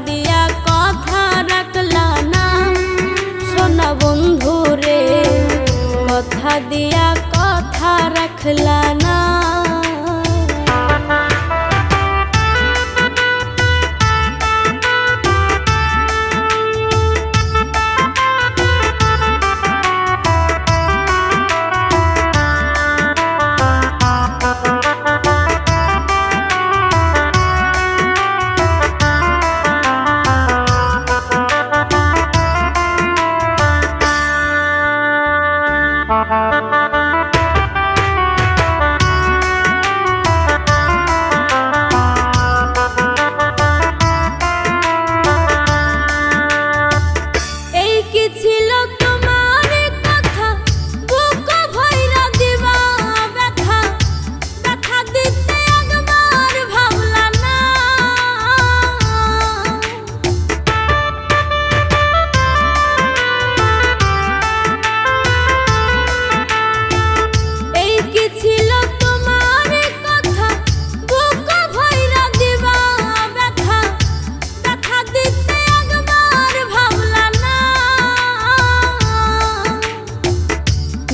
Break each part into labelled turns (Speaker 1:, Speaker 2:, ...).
Speaker 1: দিয়া কথা রাখলা না সোনা বন্ধু রে, কথা দিয়া কথা রাখলা না।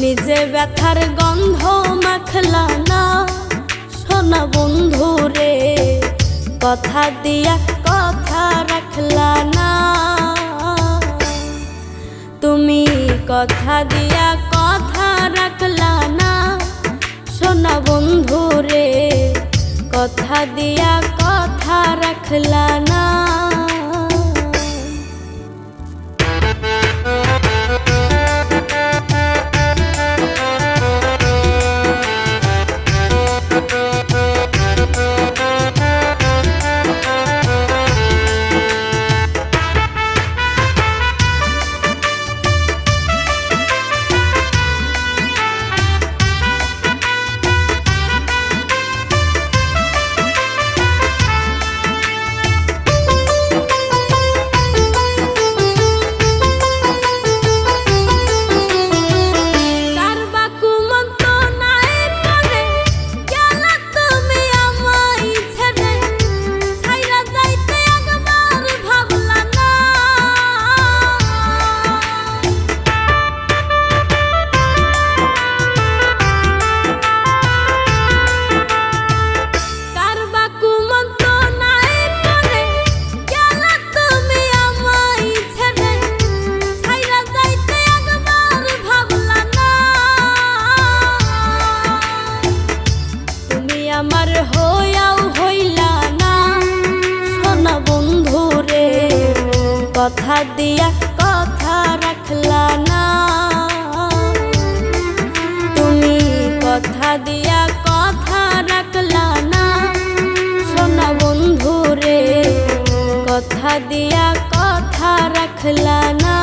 Speaker 1: নিজে ব্যথার গন্ধ মাখলা না সোনা বন্ধু রে, কথা দিয়া কথা রাখলা না। তুমি কথা দিয়া কথা রাখলা না সোনা বন্ধু রে, কথা দিয়া কথা রাখলা না। আমার হইয়াও হইলা না সোনা বন্ধু রে, কথা দিয়া কথা রাখলা না। তুমি কথা দিয়া কথা রাখলা না সোনা বন্ধু রে, কথা দিয়া কথা রাখলা না।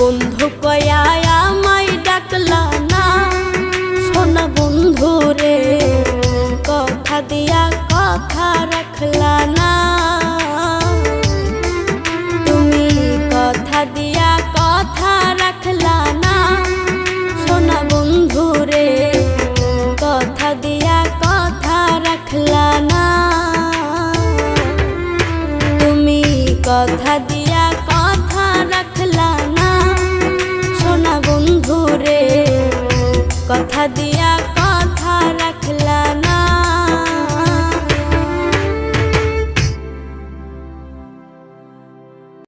Speaker 1: বন্ধু কয়া আমায় ডাকলা না সোনা বন্ধু রে, কথা দিয়া কথা রাখলা না। তুমি কথা দিয়া কথা রাখলা না সোনা বন্ধু রে, কথা দিয়া কথা রাখলা না। তুমি কথা দিয়া কথা রাখলা না কথা দিয়া